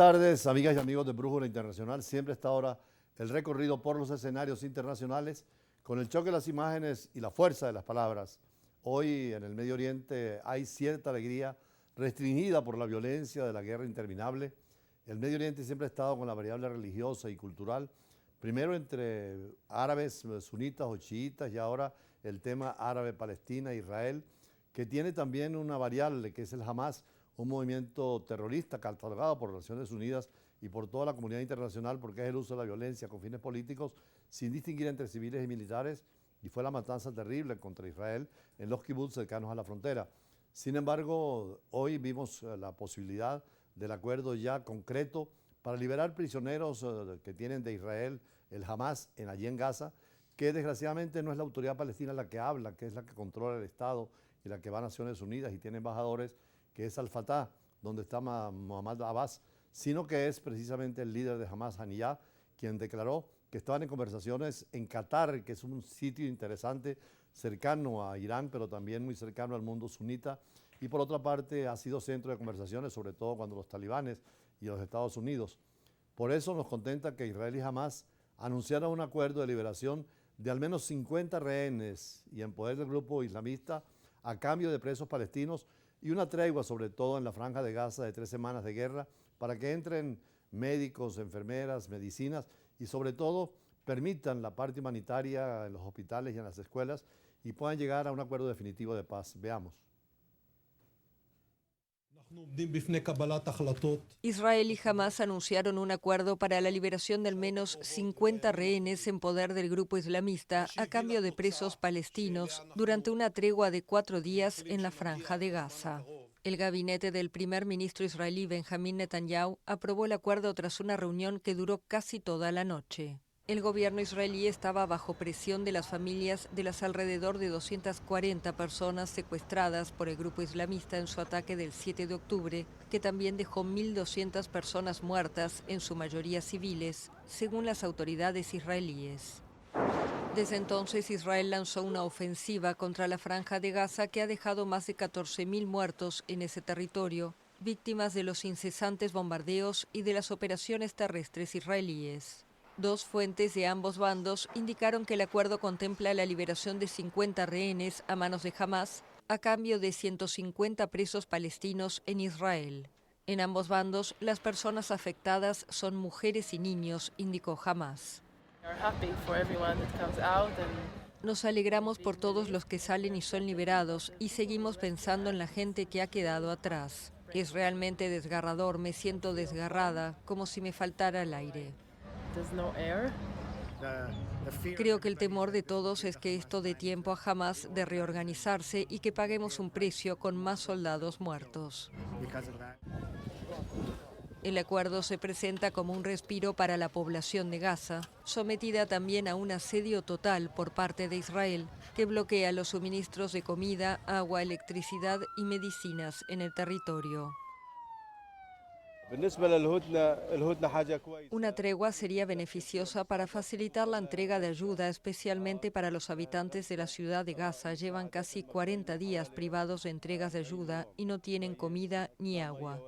Tardes, amigas y amigos de Brújula Internacional. Siempre está ahora el recorrido por los escenarios internacionales con el choque de las imágenes y la fuerza de las palabras. Hoy en el Medio Oriente hay cierta alegría restringida por la violencia de la guerra interminable. El Medio Oriente siempre ha estado con la variable religiosa y cultural, primero entre árabes, sunitas o chiitas, y ahora el tema árabe-Palestina-Israel, que tiene también una variable que es el Hamas, un movimiento terrorista catalogado por las Naciones Unidas y por toda la comunidad internacional porque es el uso de la violencia con fines políticos sin distinguir entre civiles y militares, y fue la matanza terrible contra Israel en los kibbutz cercanos a la frontera. Sin embargo, hoy vimos la posibilidad del acuerdo ya concreto para liberar prisioneros que tienen de Israel el Hamas allí en Gaza, que desgraciadamente no es la autoridad palestina la que habla, que es la que controla el Estado y la que va a Naciones Unidas y tiene embajadores, que es Al-Fatah, donde está Mohammad Abbas, sino que es precisamente el líder de Hamas, Haniyeh, quien declaró que estaban en conversaciones en Qatar, que es un sitio interesante, cercano a Irán, pero también muy cercano al mundo sunita, y por otra parte ha sido centro de conversaciones, sobre todo cuando los talibanes y los Estados Unidos. Por eso nos contenta que Israel y Hamas anunciaron un acuerdo de liberación de al menos 50 rehenes y en poder del grupo islamista a cambio de presos palestinos, y una tregua, sobre todo en la franja de Gaza, de 3 semanas de guerra, para que entren médicos, enfermeras, medicinas y sobre todo permitan la parte humanitaria en los hospitales y en las escuelas y puedan llegar a un acuerdo definitivo de paz. Veamos. Israel y Hamas anunciaron un acuerdo para la liberación de al menos 50 rehenes en poder del grupo islamista a cambio de presos palestinos durante una tregua de 4 días en la franja de Gaza. El gabinete del primer ministro israelí Benjamín Netanyahu aprobó el acuerdo tras una reunión que duró casi toda la noche. El gobierno israelí estaba bajo presión de las familias de las alrededor de 240 personas secuestradas por el grupo islamista en su ataque del 7 de octubre, que también dejó 1.200 personas muertas, en su mayoría civiles, según las autoridades israelíes. Desde entonces, Israel lanzó una ofensiva contra la franja de Gaza que ha dejado más de 14.000 muertos en ese territorio, víctimas de los incesantes bombardeos y de las operaciones terrestres israelíes. 2 fuentes de ambos bandos indicaron que el acuerdo contempla la liberación de 50 rehenes a manos de Hamas a cambio de 150 presos palestinos en Israel. En ambos bandos, las personas afectadas son mujeres y niños, indicó Hamas. Nos alegramos por todos los que salen y son liberados y seguimos pensando en la gente que ha quedado atrás. Es realmente desgarrador, me siento desgarrada, como si me faltara el aire. Creo que el temor de todos es que esto dé tiempo a Hamas de reorganizarse y que paguemos un precio con más soldados muertos. El acuerdo se presenta como un respiro para la población de Gaza, sometida también a un asedio total por parte de Israel, que bloquea los suministros de comida, agua, electricidad y medicinas en el territorio. Una tregua sería beneficiosa para facilitar la entrega de ayuda, especialmente para los habitantes de la ciudad de Gaza. Llevan casi 40 días privados de entregas de ayuda y no tienen comida ni agua.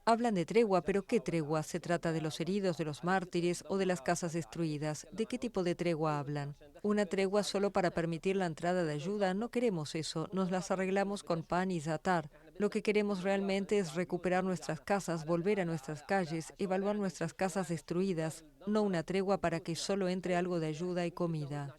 Hablan de tregua, pero ¿qué tregua? ¿Se trata de los heridos, de los mártires o de las casas destruidas? ¿De qué tipo de tregua hablan? ¿Una tregua solo para permitir la entrada de ayuda? No queremos eso, nos las arreglamos con pan y zatar. Lo que queremos realmente es recuperar nuestras casas, volver a nuestras calles, evaluar nuestras casas destruidas, no una tregua para que solo entre algo de ayuda y comida.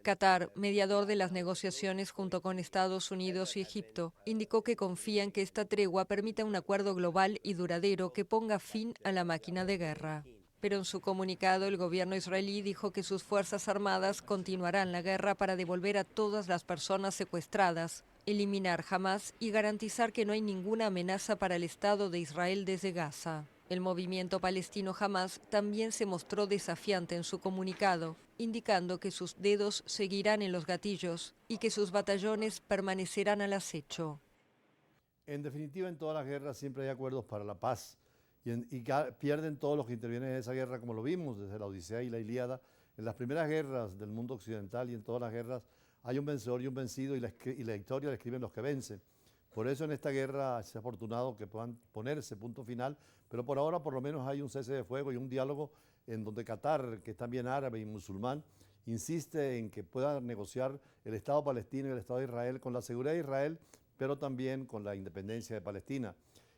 Qatar, mediador de las negociaciones junto con Estados Unidos y Egipto, indicó que confía en que esta tregua permita un acuerdo global y duradero que ponga fin a la máquina de guerra. Pero en su comunicado, el gobierno israelí dijo que sus fuerzas armadas continuarán la guerra para devolver a todas las personas secuestradas, eliminar Hamas y garantizar que no hay ninguna amenaza para el Estado de Israel desde Gaza. El movimiento palestino Hamas también se mostró desafiante en su comunicado, indicando que sus dedos seguirán en los gatillos y que sus batallones permanecerán al acecho. En definitiva, en todas las guerras siempre hay acuerdos para la paz y pierden todos los que intervienen en esa guerra, como lo vimos desde la Odisea y la Ilíada. En las primeras guerras del mundo occidental y en todas las guerras hay un vencedor y un vencido y la historia la escriben los que vencen. Por eso en esta guerra es afortunado que puedan ponerse punto final, pero por ahora por lo menos hay un cese de fuego y un diálogo en donde Qatar, que es también árabe y musulmán, insiste en que pueda negociar el Estado palestino y el Estado de Israel con la seguridad de Israel, pero también con la independencia de Palestina.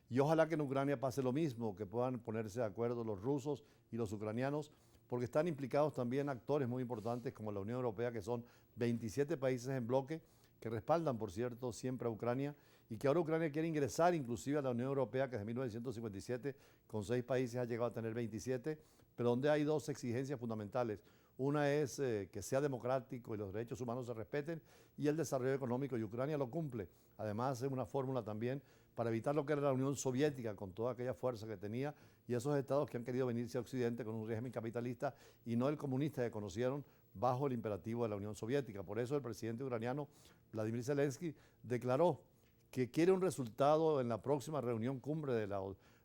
Y ojalá que en Ucrania pase lo mismo, que puedan ponerse de acuerdo los rusos y los ucranianos, porque están implicados también actores muy importantes como la Unión Europea, que son 27 países en bloque, que respaldan, por cierto, siempre a Ucrania, y que ahora Ucrania quiere ingresar inclusive a la Unión Europea, que desde 1957 con 6 países ha llegado a tener 27, pero donde hay 2 exigencias fundamentales. Una es que sea democrático y los derechos humanos se respeten, y el desarrollo económico, y Ucrania lo cumple. Además es una fórmula también para evitar lo que era la Unión Soviética con toda aquella fuerza que tenía y esos estados que han querido venirse a Occidente con un régimen capitalista y no el comunista que conocieron bajo el imperativo de la Unión Soviética. Por eso el presidente ucraniano Vladimir Zelensky declaró que quiere un resultado en la próxima reunión cumbre de la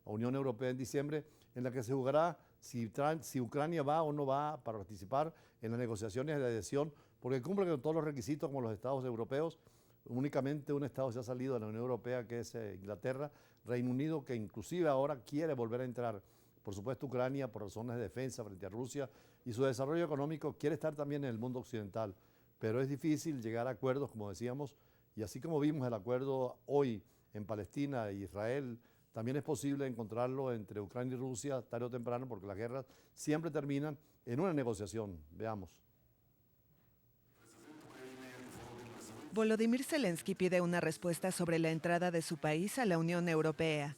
Unión Europea en diciembre, en la que se jugará si Ucrania va o no va para participar en las negociaciones de adhesión, porque cumple con todos los requisitos como los estados europeos. Únicamente un estado se ha salido de la Unión Europea, que es Inglaterra, Reino Unido, que inclusive ahora quiere volver a entrar. Por supuesto, Ucrania, por razones de defensa frente a Rusia, y su desarrollo económico, quiere estar también en el mundo occidental. Pero es difícil llegar a acuerdos, como decíamos, y así como vimos el acuerdo hoy en Palestina e Israel, también es posible encontrarlo entre Ucrania y Rusia tarde o temprano, porque las guerras siempre terminan en una negociación. Veamos. Volodymyr Zelensky pide una respuesta sobre la entrada de su país a la Unión Europea.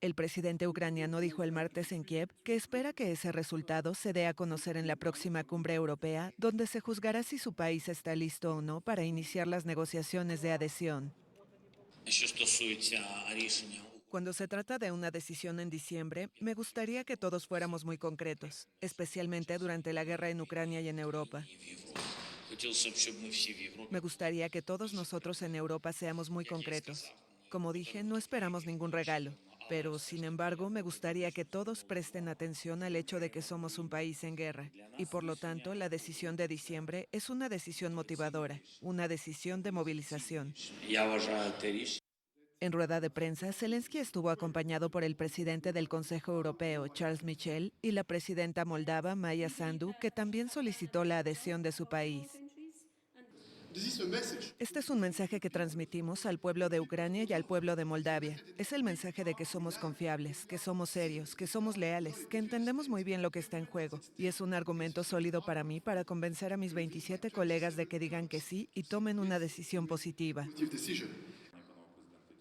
El presidente ucraniano dijo el martes en Kiev que espera que ese resultado se dé a conocer en la próxima cumbre europea, donde se juzgará si su país está listo o no para iniciar las negociaciones de adhesión. Cuando se trata de una decisión en diciembre, me gustaría que todos fuéramos muy concretos, especialmente durante la guerra en Ucrania y en Europa. Me gustaría que todos nosotros en Europa seamos muy concretos. Como dije, no esperamos ningún regalo, pero sin embargo me gustaría que todos presten atención al hecho de que somos un país en guerra y por lo tanto la decisión de diciembre es una decisión motivadora, una decisión de movilización. En rueda de prensa, Zelensky estuvo acompañado por el presidente del Consejo Europeo, Charles Michel, y la presidenta moldava, Maia Sandu, que también solicitó la adhesión de su país. Este es un mensaje que transmitimos al pueblo de Ucrania y al pueblo de Moldavia. Es el mensaje de que somos confiables, que somos serios, que somos leales, que entendemos muy bien lo que está en juego. Y es un argumento sólido para mí para convencer a mis 27 colegas de que digan que sí y tomen una decisión positiva.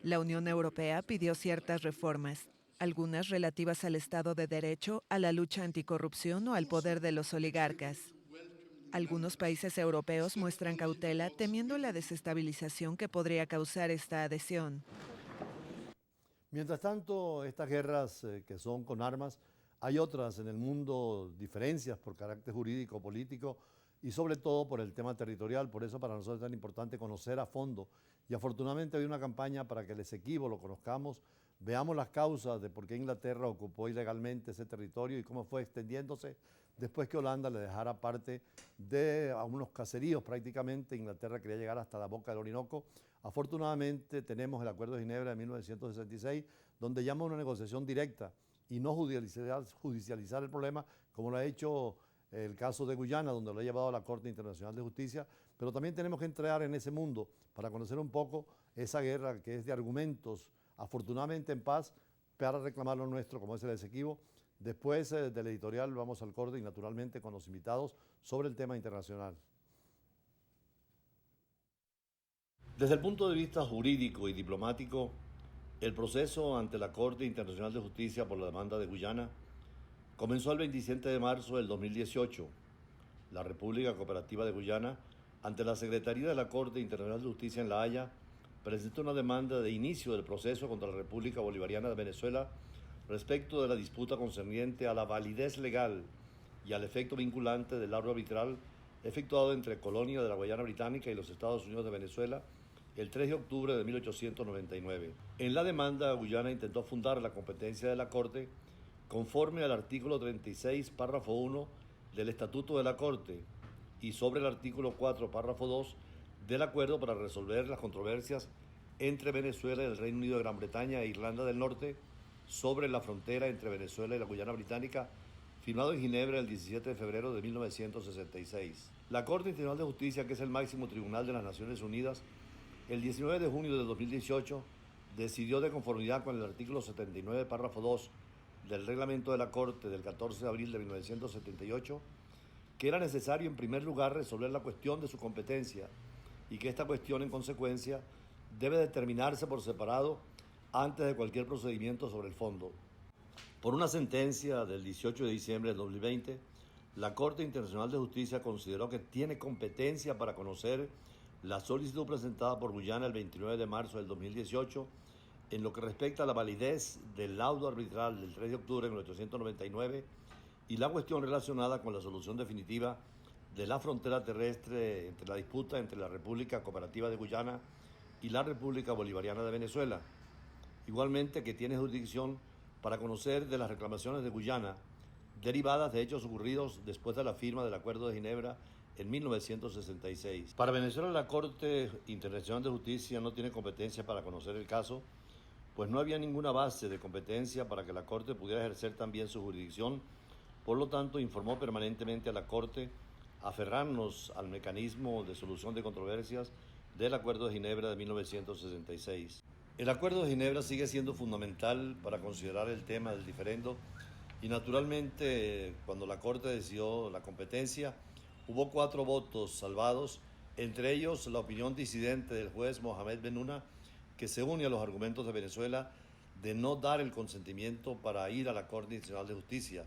La Unión Europea pidió ciertas reformas, algunas relativas al Estado de Derecho, a la lucha anticorrupción o al poder de los oligarcas. Algunos países europeos muestran cautela temiendo la desestabilización que podría causar esta adhesión. Mientras tanto, estas guerras que son con armas, hay otras en el mundo, diferencias por carácter jurídico, político y sobre todo por el tema territorial. Por eso para nosotros es tan importante conocer a fondo. Y afortunadamente hay una campaña para que el Esequibo lo conozcamos, veamos las causas de por qué Inglaterra ocupó ilegalmente ese territorio y cómo fue extendiéndose después que Holanda le dejara parte de a unos caseríos prácticamente. Inglaterra quería llegar hasta la boca del Orinoco. Afortunadamente tenemos el Acuerdo de Ginebra de 1966, donde llama a una negociación directa y no judicializar el problema, como lo ha hecho el caso de Guyana, donde lo ha llevado a la Corte Internacional de Justicia. Pero también tenemos que entrar en ese mundo para conocer un poco esa guerra que es de argumentos, afortunadamente en paz, para reclamar lo nuestro, como es el Esequibo. Después del editorial vamos al corte y naturalmente con los invitados sobre el tema internacional. Desde el punto de vista jurídico y diplomático, el proceso ante la Corte Internacional de Justicia por la demanda de Guyana comenzó el 27 de marzo del 2018. La República Cooperativa de Guyana, ante la Secretaría de la Corte Internacional de Justicia en La Haya, presentó una demanda de inicio del proceso contra la República Bolivariana de Venezuela respecto de la disputa concerniente a la validez legal y al efecto vinculante del laudo arbitral efectuado entre Colonia de la Guayana Británica y los Estados Unidos de Venezuela el 3 de octubre de 1899. En la demanda, Guyana intentó fundar la competencia de la Corte conforme al artículo 36, párrafo 1 del Estatuto de la Corte y sobre el artículo 4, párrafo 2 del acuerdo para resolver las controversias entre Venezuela y el Reino Unido de Gran Bretaña e Irlanda del Norte sobre la frontera entre Venezuela y la Guyana Británica, firmado en Ginebra el 17 de febrero de 1966. La Corte Internacional de Justicia, que es el máximo tribunal de las Naciones Unidas, el 19 de junio de 2018 decidió, de conformidad con el artículo 79, párrafo 2 del reglamento de la Corte del 14 de abril de 1978, que era necesario en primer lugar resolver la cuestión de su competencia y que esta cuestión en consecuencia debe determinarse por separado antes de cualquier procedimiento sobre el fondo. Por una sentencia del 18 de diciembre de 2020, la Corte Internacional de Justicia consideró que tiene competencia para conocer la solicitud presentada por Guyana el 29 de marzo del 2018 en lo que respecta a la validez del laudo arbitral del 3 de octubre de 1899 y la cuestión relacionada con la solución definitiva de la frontera terrestre entre la disputa entre la República Cooperativa de Guyana y la República Bolivariana de Venezuela. Igualmente que tiene jurisdicción para conocer de las reclamaciones de Guyana derivadas de hechos ocurridos después de la firma del Acuerdo de Ginebra en 1966. Para Venezuela, la Corte Internacional de Justicia no tiene competencia para conocer el caso, pues no había ninguna base de competencia para que la Corte pudiera ejercer también su jurisdicción. Por lo tanto, informó permanentemente a la Corte aferrarnos al mecanismo de solución de controversias del Acuerdo de Ginebra de 1966. El Acuerdo de Ginebra sigue siendo fundamental para considerar el tema del diferendo y naturalmente cuando la Corte decidió la competencia hubo 4 votos salvados, entre ellos la opinión disidente del juez Mohamed Bennouna, que se une a los argumentos de Venezuela de no dar el consentimiento para ir a la Corte Internacional de Justicia.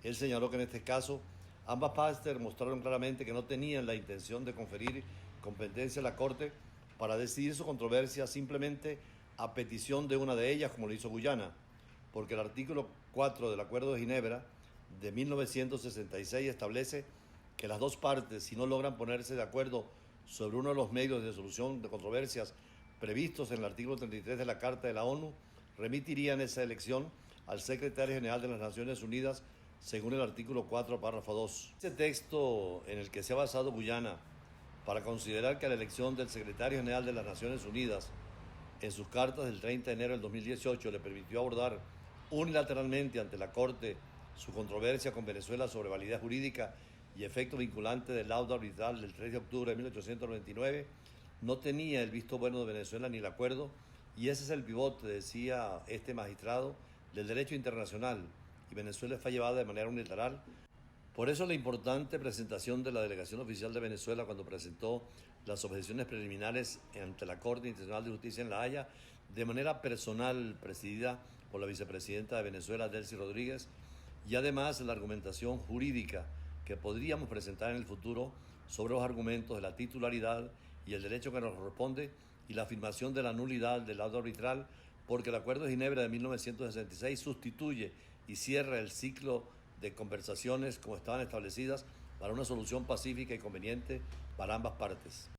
Él señaló que en este caso ambas partes mostraron claramente que no tenían la intención de conferir competencia a la Corte para decidir su controversia simplemente a petición de una de ellas, como lo hizo Guyana, porque el artículo 4 del Acuerdo de Ginebra de 1966 establece que las dos partes, si no logran ponerse de acuerdo sobre uno de los medios de solución de controversias previstos en el artículo 33 de la Carta de la ONU, remitirían esa elección al Secretario General de las Naciones Unidas según el artículo 4, párrafo 2. Este texto en el que se ha basado Guyana para considerar que la elección del Secretario General de las Naciones Unidas en sus cartas del 30 de enero del 2018 le permitió abordar unilateralmente ante la Corte su controversia con Venezuela sobre validez jurídica y efecto vinculante del laudo arbitral del 3 de octubre de 1899, no tenía el visto bueno de Venezuela ni el acuerdo, y ese es el pivote, decía este magistrado, del derecho internacional, y Venezuela fue llevada de manera unilateral. Por eso la importante presentación de la delegación oficial de Venezuela cuando presentó las objeciones preliminares ante la Corte Internacional de Justicia en La Haya, de manera personal, presidida por la vicepresidenta de Venezuela, Delcy Rodríguez, y además la argumentación jurídica que podríamos presentar en el futuro sobre los argumentos de la titularidad y el derecho que nos corresponde y la afirmación de la nulidad del laudo arbitral, porque el Acuerdo de Ginebra de 1966 sustituye y cierra el ciclo de conversaciones como estaban establecidas para una solución pacífica y conveniente para ambas partes.